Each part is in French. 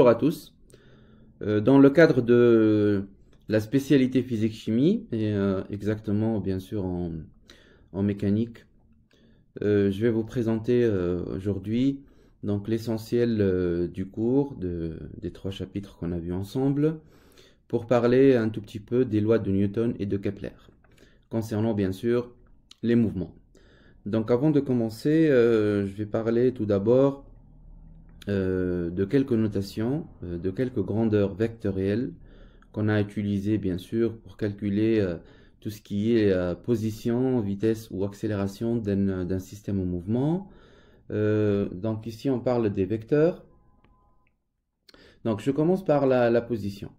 Bonjour à tous. Dans le cadre de la spécialité physique-chimie, et exactement bien sûr en mécanique, je vais vous présenter aujourd'hui donc l'essentiel du cours des 3 chapitres qu'on a vus ensemble pour parler un tout petit peu des lois de Newton et de Kepler, concernant bien sûr les mouvements. Donc avant de commencer, je vais parler tout d'abord de quelques notations, de quelques grandeurs vectorielles qu'on a utilisées bien sûr pour calculer tout ce qui est position, vitesse ou accélération d'un système en mouvement. Donc ici on parle des vecteurs. Donc je commence par la position.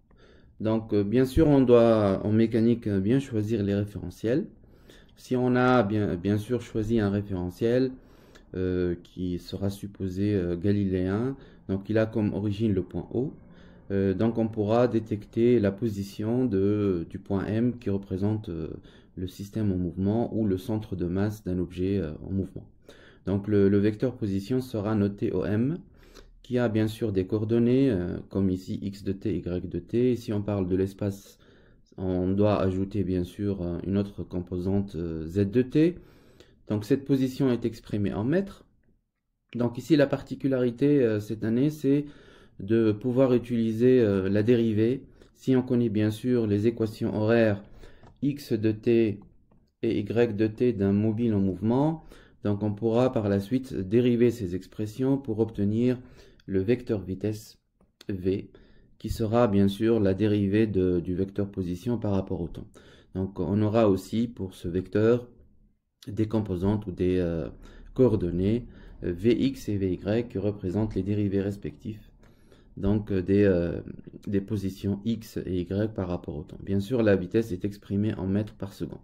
Donc bien sûr on doit en mécanique bien choisir les référentiels. Si on a bien sûr choisi un référentiel, qui sera supposé galiléen. Donc il a comme origine le point O. Donc on pourra détecter la position du point M qui représente le système en mouvement ou le centre de masse d'un objet en mouvement. Donc le vecteur position sera noté OM qui a bien sûr des coordonnées comme ici x de t, y de t. Et si on parle de l'espace, on doit ajouter bien sûr une autre composante z de t. Donc cette position est exprimée en mètres. Donc ici la particularité cette année c'est de pouvoir utiliser la dérivée si on connaît bien sûr les équations horaires x de t et y de t d'un mobile en mouvement. Donc on pourra par la suite dériver ces expressions pour obtenir le vecteur vitesse v qui sera bien sûr la dérivée du vecteur position par rapport au temps. Donc on aura aussi pour ce vecteur des composantes ou des coordonnées Vx et Vy qui représentent les dérivés respectifs donc des positions x et y par rapport au temps. Bien sûr, la vitesse est exprimée en mètres par seconde.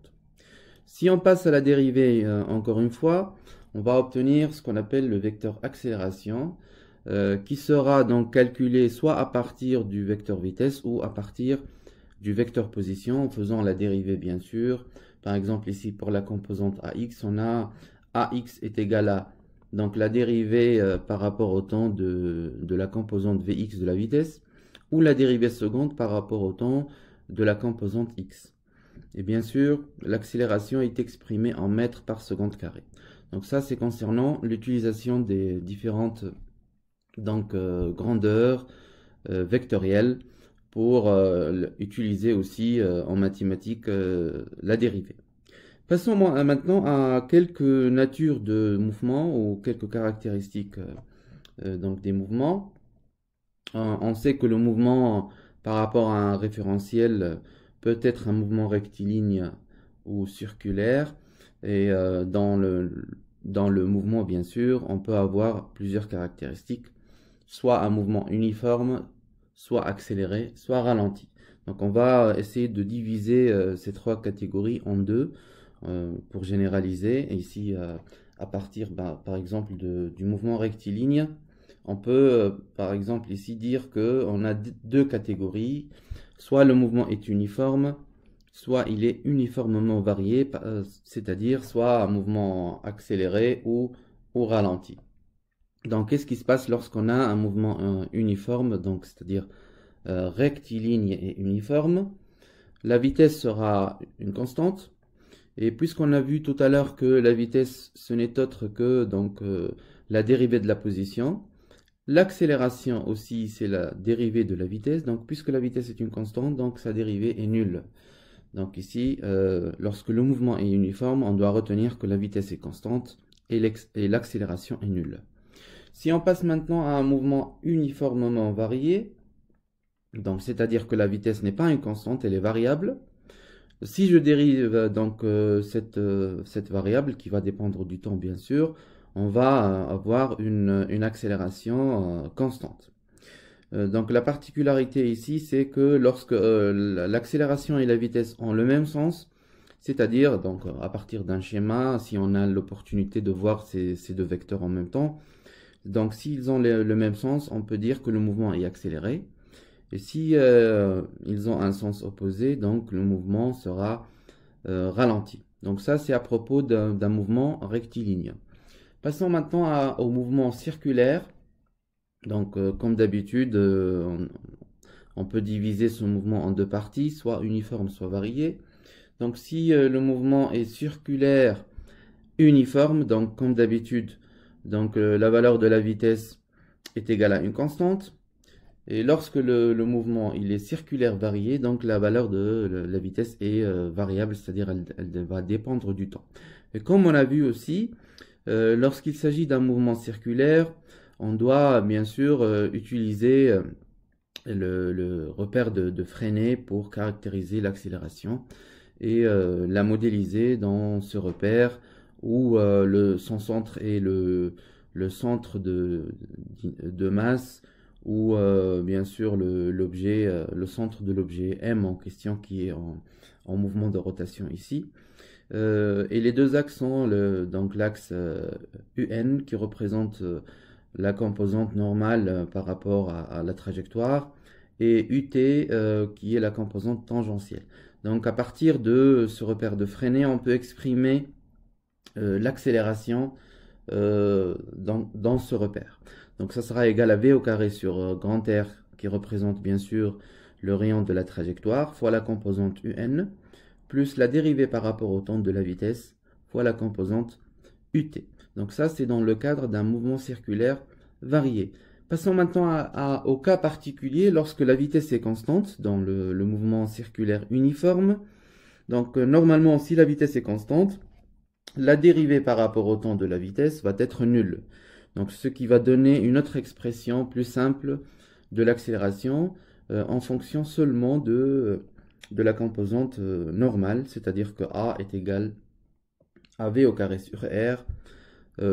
Si on passe à la dérivée encore une fois, on va obtenir ce qu'on appelle le vecteur accélération qui sera donc calculé soit à partir du vecteur vitesse ou à partir du vecteur position en faisant la dérivée bien sûr. Par exemple ici pour la composante AX, on a AX est égal à donc la dérivée par rapport au temps de la composante Vx de la vitesse ou la dérivée seconde par rapport au temps de la composante X. Et bien sûr, l'accélération est exprimée en mètres par seconde carré. Donc ça c'est concernant l'utilisation des différentes donc, grandeurs vectorielles pour utiliser aussi en mathématiques la dérivée. Passons maintenant à quelques natures de mouvements ou quelques caractéristiques donc des mouvements. On sait que le mouvement par rapport à un référentiel peut être un mouvement rectiligne ou circulaire. Et dans le mouvement, bien sûr, on peut avoir plusieurs caractéristiques, soit un mouvement uniforme, soit accéléré, soit ralenti. Donc on va essayer de diviser ces 3 catégories en deux pour généraliser. Et ici, à partir par exemple du mouvement rectiligne, on peut par exemple ici dire qu'on a 2 catégories. Soit le mouvement est uniforme, soit il est uniformément varié, c'est-à-dire soit un mouvement accéléré ou ralenti. Donc, qu'est-ce qui se passe lorsqu'on a un mouvement uniforme, donc c'est-à-dire rectiligne et uniforme? La vitesse sera une constante. Et puisqu'on a vu tout à l'heure que la vitesse, ce n'est autre que donc, la dérivée de la position, l'accélération aussi, c'est la dérivée de la vitesse. Donc, puisque la vitesse est une constante, donc sa dérivée est nulle. Donc ici, lorsque le mouvement est uniforme, on doit retenir que la vitesse est constante et l'accélération est nulle. Si on passe maintenant à un mouvement uniformément varié, donc c'est-à-dire que la vitesse n'est pas une constante, elle est variable. Si je dérive donc cette variable qui va dépendre du temps bien sûr, on va avoir une accélération constante. Donc la particularité ici, c'est que lorsque l'accélération et la vitesse ont le même sens, c'est-à-dire donc à partir d'un schéma, si on a l'opportunité de voir ces 2 vecteurs en même temps, donc s'ils ont le même sens, on peut dire que le mouvement est accéléré. Et si ils ont un sens opposé, donc le mouvement sera ralenti. Donc ça, c'est à propos d'un mouvement rectiligne. Passons maintenant au mouvement circulaire. Donc, comme d'habitude, on peut diviser ce mouvement en deux parties, soit uniforme, soit varié. Donc, si le mouvement est circulaire uniforme, donc comme d'habitude, donc la valeur de la vitesse est égale à une constante. Et lorsque le mouvement il est circulaire varié, donc la valeur de la vitesse est variable, c'est-à-dire elle va dépendre du temps. Et comme on a vu aussi, lorsqu'il s'agit d'un mouvement circulaire, on doit bien sûr utiliser le repère de Freinet pour caractériser l'accélération et la modéliser dans ce repère où son centre est le centre de masse ou bien sûr le centre de l'objet M en question qui est en mouvement de rotation ici. Et les deux axes sont donc l'axe UN qui représente la composante normale par rapport à la trajectoire et UT qui est la composante tangentielle. Donc à partir de ce repère de Freinet, on peut exprimer l'accélération dans ce repère. Donc ça sera égal à V au carré sur grand R qui représente bien sûr le rayon de la trajectoire fois la composante UN plus la dérivée par rapport au temps de la vitesse fois la composante UT. Donc ça c'est dans le cadre d'un mouvement circulaire varié. Passons maintenant au cas particulier lorsque la vitesse est constante dans le mouvement circulaire uniforme. Donc normalement si la vitesse est constante, la dérivée par rapport au temps de la vitesse va être nulle. Donc ce qui va donner une autre expression plus simple de l'accélération en fonction seulement de la composante normale, c'est-à-dire que A est égal à V au carré sur R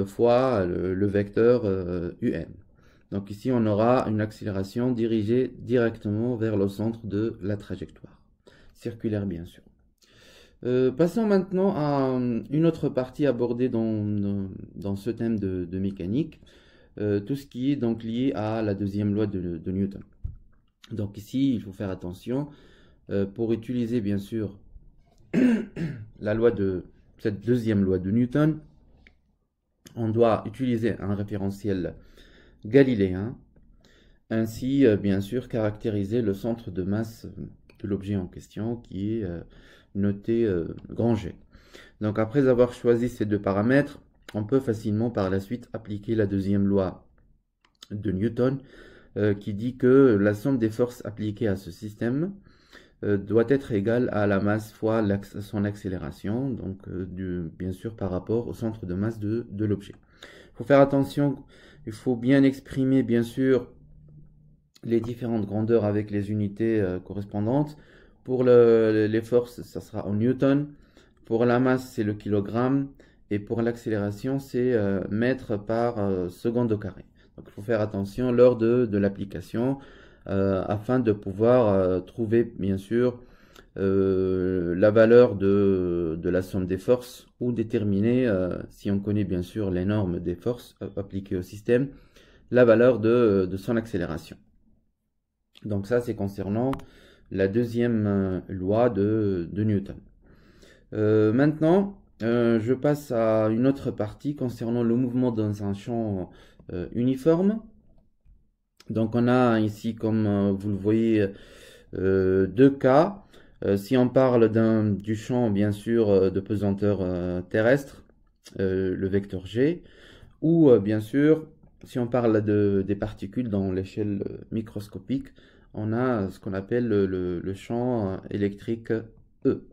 fois le vecteur UN. Donc ici on aura une accélération dirigée directement vers le centre de la trajectoire, circulaire bien sûr. Passons maintenant à une autre partie abordée dans ce thème de mécanique, tout ce qui est donc lié à la deuxième loi de Newton. Donc ici, il faut faire attention pour utiliser bien sûr cette deuxième loi de Newton. On doit utiliser un référentiel galiléen, ainsi bien sûr caractériser le centre de masse de l'objet en question qui est noté grand G. Donc après avoir choisi ces deux paramètres, on peut facilement par la suite appliquer la deuxième loi de Newton qui dit que la somme des forces appliquées à ce système doit être égale à la masse fois son accélération, donc bien sûr par rapport au centre de masse de l'objet. Il faut faire attention, il faut bien exprimer bien sûr les différentes grandeurs avec les unités correspondantes. Pour les forces, ça sera en newton. Pour la masse, c'est le kilogramme. Et pour l'accélération, c'est mètre par seconde au carré. Donc il faut faire attention lors de l'application afin de pouvoir trouver bien sûr la valeur de la somme des forces ou déterminer, si on connaît bien sûr les normes des forces appliquées au système, la valeur de son accélération. Donc ça, c'est concernant la deuxième loi de Newton. Maintenant, je passe à une autre partie concernant le mouvement dans un champ uniforme. Donc on a ici, comme vous le voyez, deux cas. Si on parle du champ, bien sûr, de pesanteur terrestre, le vecteur G, ou bien sûr, si on parle des particules dans l'échelle microscopique, on a ce qu'on appelle le champ électrique E.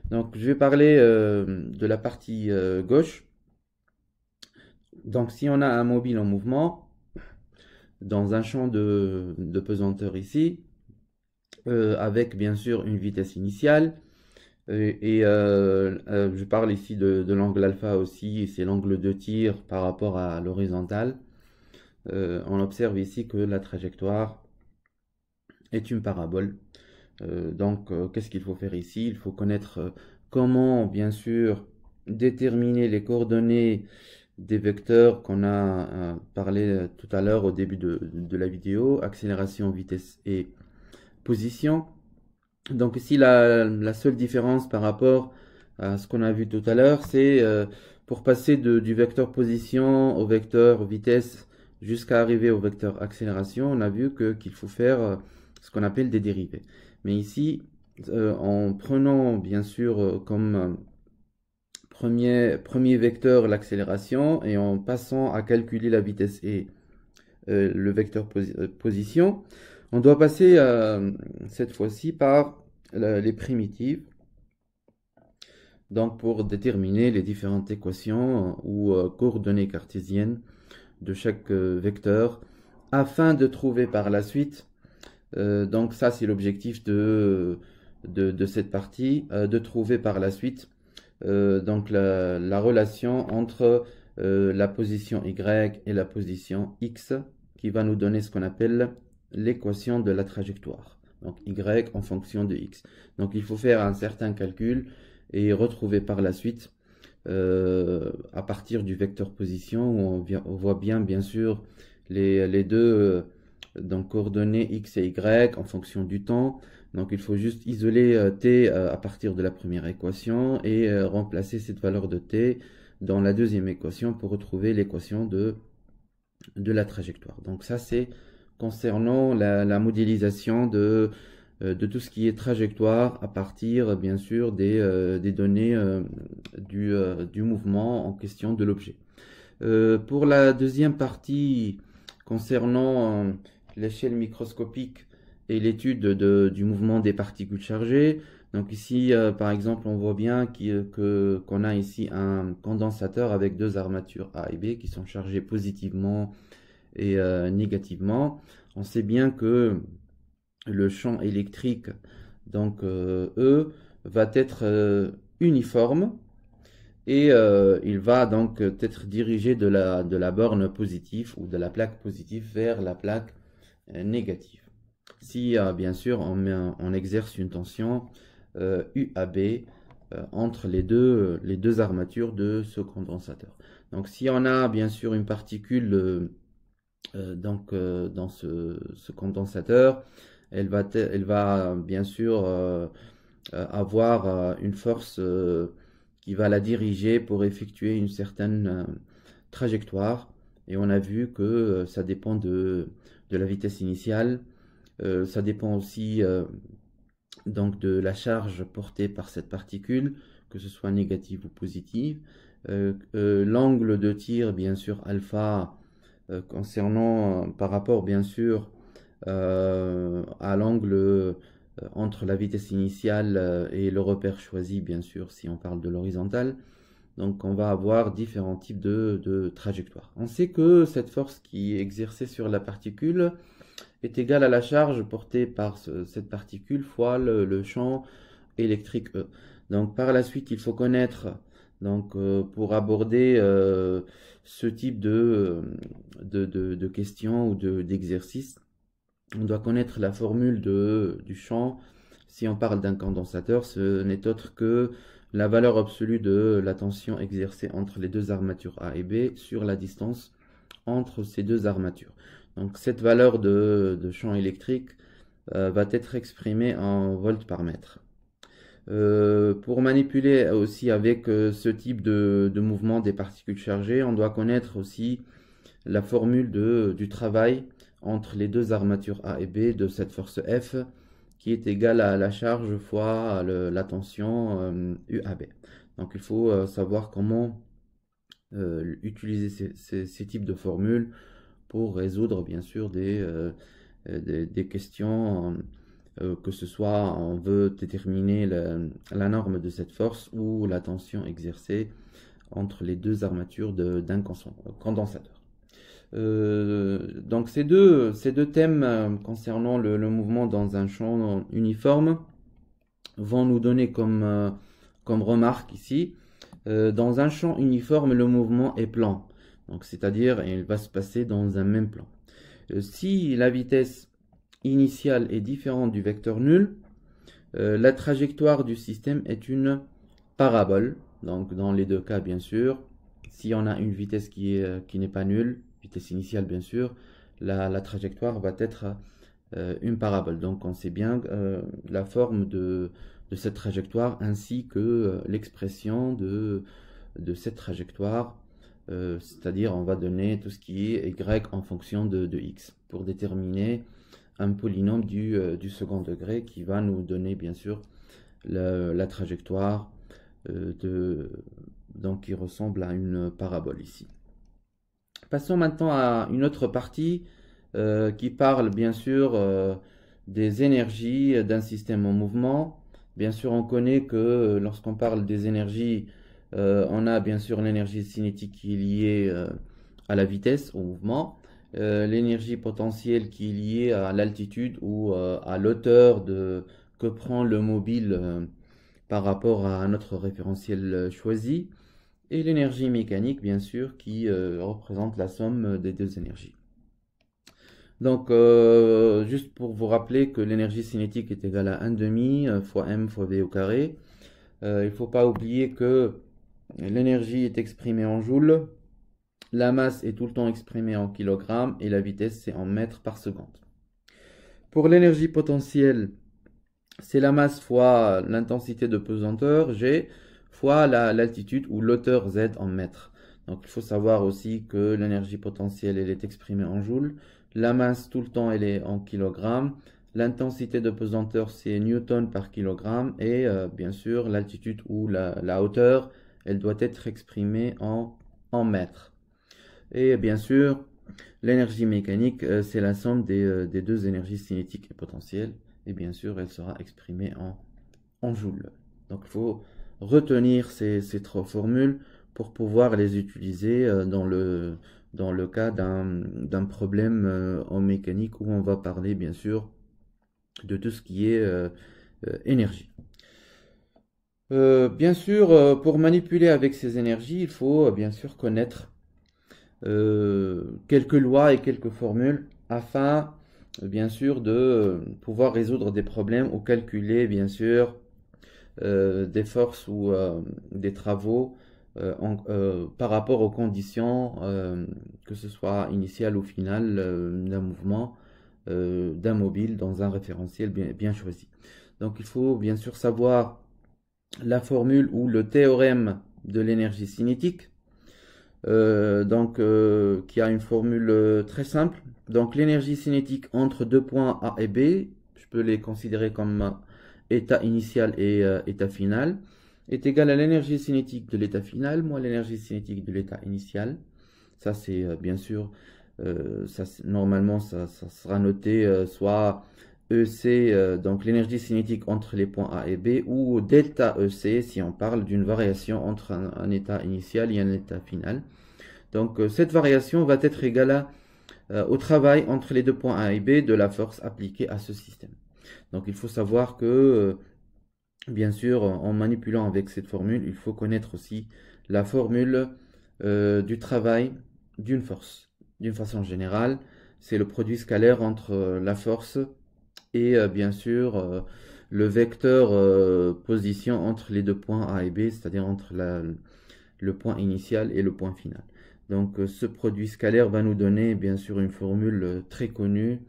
Donc, je vais parler de la partie gauche. Donc, si on a un mobile en mouvement, dans un champ de pesanteur ici, avec bien sûr une vitesse initiale, je parle ici de l'angle alpha aussi, c'est l'angle de tir par rapport à l'horizontale. On observe ici que la trajectoire est une parabole. Donc, qu'est-ce qu'il faut faire ici? Il faut connaître comment, bien sûr, déterminer les coordonnées des vecteurs qu'on a parlé tout à l'heure au début de la vidéo, accélération, vitesse et position. Donc ici, la seule différence par rapport à ce qu'on a vu tout à l'heure, c'est pour passer du vecteur position au vecteur vitesse, jusqu'à arriver au vecteur accélération, on a vu qu'il faut faire ce qu'on appelle des dérivés. Mais ici, en prenant bien sûr comme premier vecteur l'accélération et en passant à calculer la vitesse et le vecteur position, on doit passer cette fois-ci par les primitives, donc pour déterminer les différentes équations ou coordonnées cartésiennes de chaque vecteur, afin de trouver par la suite, donc ça c'est l'objectif de cette partie, de trouver par la suite donc la relation entre la position Y et la position X, qui va nous donner ce qu'on appelle l'équation de la trajectoire. Donc Y en fonction de X. Donc il faut faire un certain calcul et retrouver par la suite, à partir du vecteur position, où on voit bien sûr les deux donc coordonnées X et Y en fonction du temps. Donc il faut juste isoler t à partir de la première équation et remplacer cette valeur de t dans la deuxième équation pour retrouver l'équation de la trajectoire. Donc ça c'est concernant la modélisation de tout ce qui est trajectoire à partir bien sûr des données du mouvement en question de l'objet. Pour la deuxième partie concernant l'échelle microscopique et l'étude du mouvement des particules chargées, donc ici par exemple on voit bien qu'on a ici un condensateur avec deux armatures A et B qui sont chargées positivement et négativement. On sait bien que le champ électrique, donc E, va être uniforme et il va donc être dirigé de la borne positive ou de la plaque positive vers la plaque négative. Si bien sûr on exerce une tension UAB entre les deux armatures de ce condensateur. Donc si on a bien sûr une particule dans ce condensateur, elle va bien sûr avoir une force qui va la diriger pour effectuer une certaine trajectoire. Et on a vu que ça dépend de la vitesse initiale. Ça dépend aussi donc de la charge portée par cette particule, que ce soit négative ou positive. L'angle de tir, bien sûr, alpha, concernant par rapport bien sûr à l'angle entre la vitesse initiale et le repère choisi, bien sûr, si on parle de l'horizontale. Donc on va avoir différents types de trajectoires. On sait que cette force qui est exercée sur la particule est égale à la charge portée par cette particule fois le champ électrique E. Donc par la suite, il faut connaître, donc pour aborder ce type de questions ou d'exercices, on doit connaître la formule du champ. Si on parle d'un condensateur, ce n'est autre que la valeur absolue de la tension exercée entre les deux armatures A et B sur la distance entre ces deux armatures. Donc cette valeur de champ électrique va être exprimée en volts par mètre. Pour manipuler aussi avec ce type de mouvement des particules chargées, on doit connaître aussi la formule du travail entre les deux armatures A et B de cette force F, qui est égale à la charge fois la tension UAB. Donc il faut savoir comment utiliser ces types de formules pour résoudre bien sûr des questions, que ce soit on veut déterminer la norme de cette force ou la tension exercée entre les deux armatures d'un condensateur. Donc ces deux thèmes concernant le mouvement dans un champ uniforme vont nous donner comme remarque ici, dans un champ uniforme le mouvement est plan, donc c'est-à-dire il va se passer dans un même plan. Si la vitesse initiale est différente du vecteur nul, la trajectoire du système est une parabole. Donc dans les deux cas bien sûr, si on a une vitesse qui n'est pas nulle, vitesse initiale bien sûr, la trajectoire va être une parabole. Donc on sait bien la forme de cette trajectoire ainsi que l'expression de cette trajectoire c'est-à-dire on va donner tout ce qui est y en fonction de x pour déterminer un polynôme du second degré qui va nous donner bien sûr la trajectoire donc qui ressemble à une parabole ici. Passons maintenant à une autre partie qui parle bien sûr des énergies d'un système en mouvement. Bien sûr, on connaît que lorsqu'on parle des énergies, on a bien sûr l'énergie cinétique qui est liée à la vitesse, au mouvement, l'énergie potentielle qui est liée à l'altitude ou à l'hauteur que prend le mobile par rapport à notre référentiel choisi, et l'énergie mécanique, bien sûr, qui représente la somme des deux énergies. Donc, juste pour vous rappeler que l'énergie cinétique est égale à 1/2 fois m fois v au carré. Il ne faut pas oublier que l'énergie est exprimée en joules, la masse est tout le temps exprimée en kilogrammes et la vitesse c'est en mètres par seconde. Pour l'énergie potentielle, c'est la masse fois l'intensité de pesanteur G fois l'altitude ou l'hauteur Z en mètres. Donc il faut savoir aussi que l'énergie potentielle elle est exprimée en joules, la masse tout le temps elle est en kilogrammes, l'intensité de pesanteur c'est newton par kilogramme et bien sûr l'altitude ou la hauteur elle doit être exprimée en mètres. Et bien sûr l'énergie mécanique c'est la somme des deux énergies cinétiques et potentielles et bien sûr elle sera exprimée en joules. Donc il faut retenir ces trois formules pour pouvoir les utiliser dans le cas d'un problème en mécanique où on va parler bien sûr de tout ce qui est énergie. Bien sûr, pour manipuler avec ces énergies, il faut bien sûr connaître quelques lois et quelques formules afin bien sûr de pouvoir résoudre des problèmes ou calculer bien sûr des forces ou des travaux par rapport aux conditions, que ce soit initiales ou finales d'un mouvement, d'un mobile dans un référentiel bien choisi. Donc il faut bien sûr savoir la formule ou le théorème de l'énergie cinétique, qui a une formule très simple. Donc l'énergie cinétique entre deux points A et B, je peux les considérer comme état initial et état final, est égale à l'énergie cinétique de l'état final moins l'énergie cinétique de l'état initial. Ça c'est bien sûr, normalement ça sera noté soit EC, donc l'énergie cinétique entre les points A et B, ou delta EC si on parle d'une variation entre un état initial et un état final. Donc cette variation va être égale au travail entre les deux points A et B de la force appliquée à ce système. Donc il faut savoir que, bien sûr, en manipulant avec cette formule, il faut connaître aussi la formule du travail d'une force. D'une façon générale, c'est le produit scalaire entre la force et bien sûr le vecteur position entre les deux points A et B, c'est-à-dire entre le point initial et le point final. Donc ce produit scalaire va nous donner bien sûr une formule très connue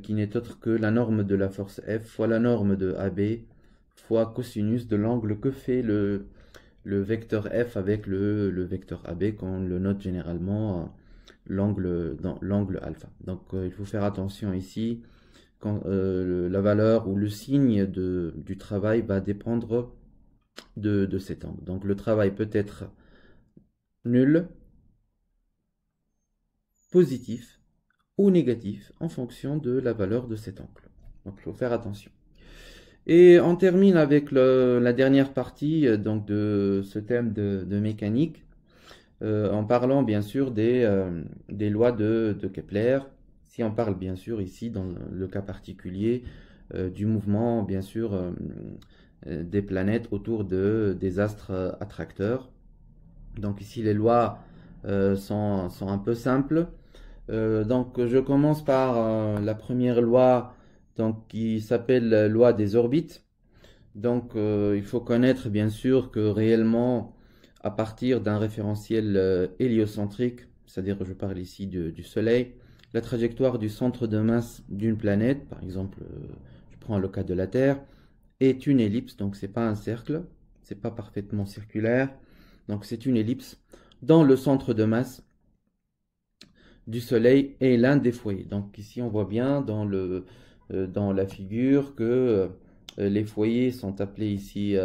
qui n'est autre que la norme de la force F fois la norme de AB fois cosinus de l'angle que fait le vecteur F avec le vecteur AB qu'on le note généralement dans l'angle alpha. Donc il faut faire attention ici quand la valeur ou le signe du travail va dépendre de cet angle. Donc le travail peut être nul, positif ou négatif en fonction de la valeur de cet angle. Donc il faut faire attention. Et on termine avec la dernière partie donc de ce thème de mécanique en parlant bien sûr des lois de Kepler. Si on parle bien sûr ici dans le cas particulier du mouvement bien sûr des planètes autour des astres attracteurs. Donc ici les lois sont un peu simples. Donc je commence par la première loi donc, qui s'appelle loi des orbites. Donc il faut connaître bien sûr que réellement à partir d'un référentiel héliocentrique, c'est-à-dire je parle ici du Soleil, la trajectoire du centre de masse d'une planète, par exemple je prends le cas de la Terre, est une ellipse, donc c'est pas un cercle, c'est pas parfaitement circulaire, donc c'est une ellipse dans le centre de masse du Soleil est l'un des foyers. Donc ici on voit bien dans dans la figure que les foyers sont appelés ici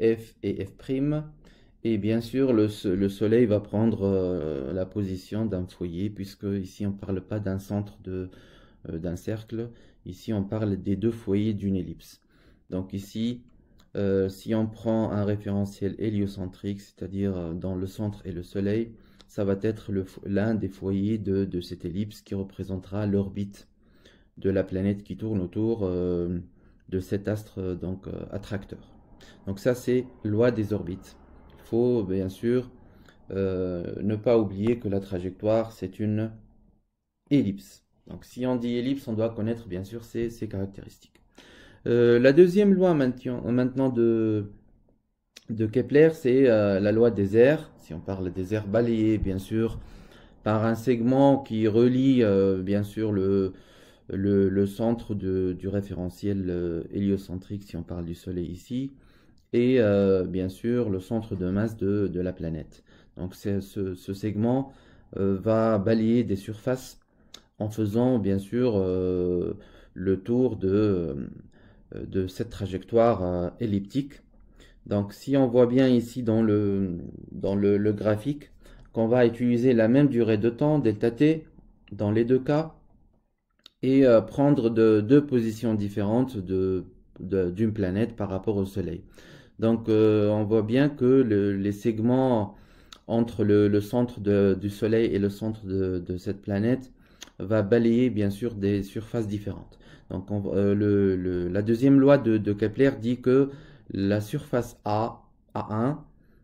F et F'. Et bien sûr le Soleil va prendre la position d'un foyer, puisque ici on ne parle pas d'un centre d'un cercle. Ici on parle des deux foyers d'une ellipse. Donc ici, si on prend un référentiel héliocentrique, c'est-à-dire dans le centre et le Soleil, ça va être l'un des foyers de cette ellipse qui représentera l'orbite de la planète qui tourne autour de cet astre attracteur. Donc ça, c'est loi des orbites. Il faut bien sûr ne pas oublier que la trajectoire, c'est une ellipse. Donc si on dit ellipse, on doit connaître bien sûr ses caractéristiques. La deuxième loi maintenant de Kepler, c'est la loi des airs. Si on parle des airs balayés, bien sûr, par un segment qui relie bien sûr le centre du référentiel héliocentrique, si on parle du Soleil ici, et bien sûr le centre de masse de la planète. Donc ce segment va balayer des surfaces en faisant bien sûr le tour de cette trajectoire elliptique. Donc si on voit bien ici dans le graphique qu'on va utiliser la même durée de temps, delta t, dans les deux cas, et prendre deux positions différentes d'une planète par rapport au Soleil. Donc on voit bien que les segments entre le centre du Soleil et le centre de cette planète va balayer bien sûr des surfaces différentes. Donc la deuxième loi de Kepler dit que la surface A1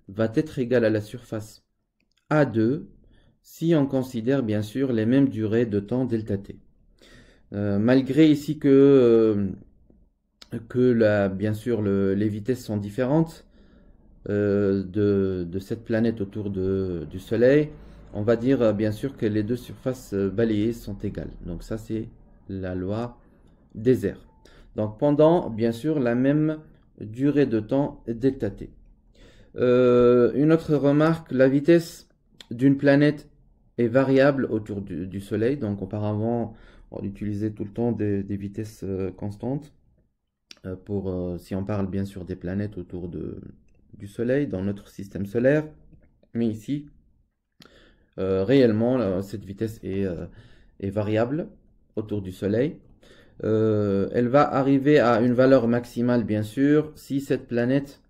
va être égale à la surface A2 si on considère bien sûr les mêmes durées de temps delta t. Malgré ici que bien sûr les vitesses sont différentes de cette planète autour du Soleil, on va dire bien sûr que les deux surfaces balayées sont égales. Donc ça, c'est la loi des airs. Donc pendant bien sûr la même durée de temps delta t. Une autre remarque, la vitesse d'une planète est variable autour du Soleil. Donc auparavant, on utilisait tout le temps des vitesses constantes si on parle bien sûr des planètes autour du Soleil dans notre système solaire. Mais ici, réellement, cette vitesse est variable autour du Soleil. Elle va arriver à une valeur maximale, bien sûr, si cette planète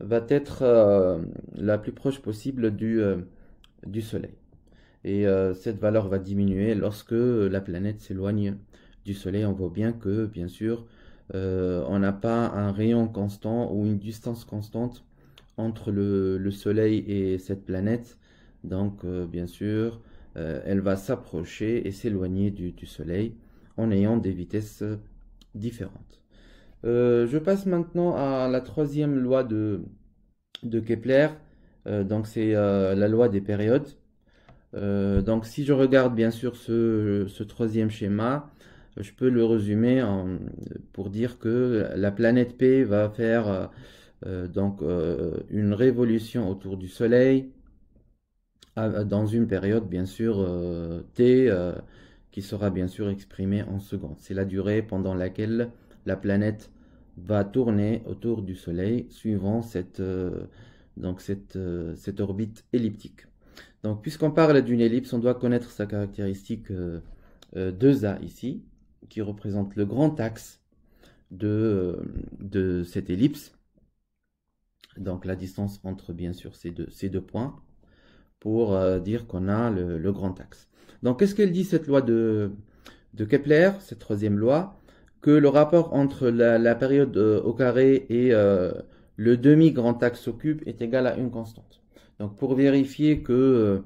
va être la plus proche possible du Soleil. Et cette valeur va diminuer lorsque la planète s'éloigne du Soleil. On voit bien que, bien sûr, on n'a pas un rayon constant ou une distance constante entre le Soleil et cette planète. Donc, bien sûr, elle va s'approcher et s'éloigner du Soleil en ayant des vitesses différentes. Je passe maintenant à la troisième loi de Kepler. Donc, c'est la loi des périodes. Donc, si je regarde bien sûr ce troisième schéma, je peux le résumer pour dire que la planète P va faire une révolution autour du Soleil dans une période bien sûr T qui sera bien sûr exprimée en secondes. C'est la durée pendant laquelle la planète va tourner autour du Soleil suivant cette orbite elliptique. Donc puisqu'on parle d'une ellipse, on doit connaître sa caractéristique 2A ici, qui représente le grand axe de cette ellipse. Donc la distance entre bien sûr ces deux points pour dire qu'on a le grand axe. Donc qu'est-ce qu'elle dit cette loi de Kepler, cette troisième loi? Que le rapport entre la période au carré et le demi-grand axe au cube est égal à une constante. Donc pour vérifier que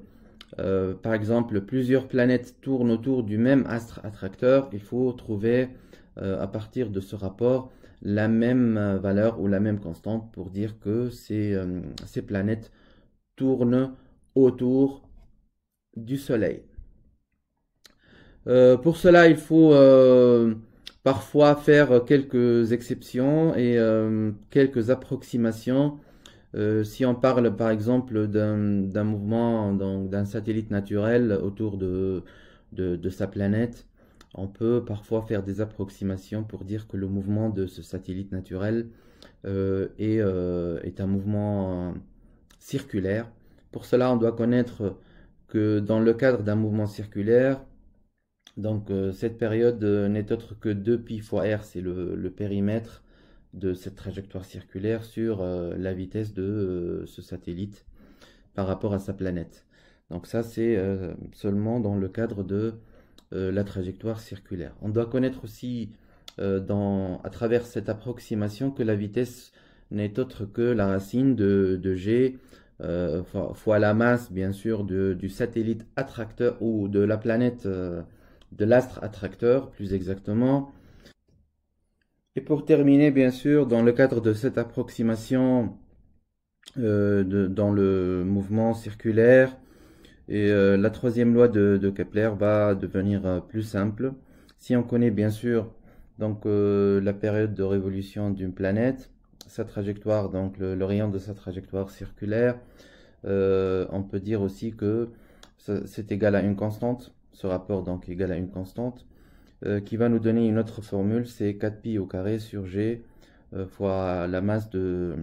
par exemple plusieurs planètes tournent autour du même astre attracteur, il faut trouver à partir de ce rapport la même valeur ou la même constante pour dire que ces planètes tournent autour du Soleil. Pour cela, il faut parfois faire quelques exceptions et quelques approximations Si on parle par exemple d'un mouvement, donc d'un satellite naturel autour de sa planète, on peut parfois faire des approximations pour dire que le mouvement de ce satellite naturel est un mouvement circulaire. Pour cela, on doit connaître que dans le cadre d'un mouvement circulaire, donc cette période n'est autre que 2π fois r, c'est le périmètre de cette trajectoire circulaire sur la vitesse de ce satellite par rapport à sa planète. Donc ça, c'est seulement dans le cadre de la trajectoire circulaire. On doit connaître aussi à travers cette approximation que la vitesse n'est autre que la racine de g fois la masse, bien sûr, du satellite attracteur ou de la planète, de l'astre attracteur, plus exactement. Et pour terminer, bien sûr, dans le cadre de cette approximation dans le mouvement circulaire, et la troisième loi de Kepler va devenir plus simple. Si on connaît bien sûr donc, la période de révolution d'une planète, sa trajectoire, donc le rayon de sa trajectoire circulaire, on peut dire aussi que c'est égal à une constante. Ce rapport donc est égal à une constante qui va nous donner une autre formule, c'est 4π au carré sur g fois la masse de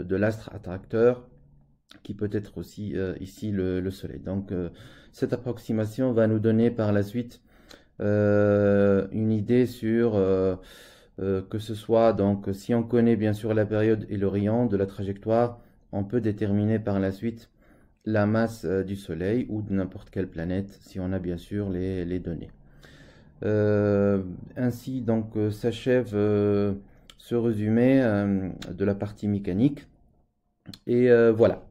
l'astre attracteur, qui peut être aussi ici le Soleil. Donc cette approximation va nous donner par la suite une idée sur que ce soit, donc si on connaît bien sûr la période et le rayon de la trajectoire, on peut déterminer par la suite la masse du Soleil ou de n'importe quelle planète si on a bien sûr les données. Ainsi donc s'achève ce résumé de la partie mécanique et voilà.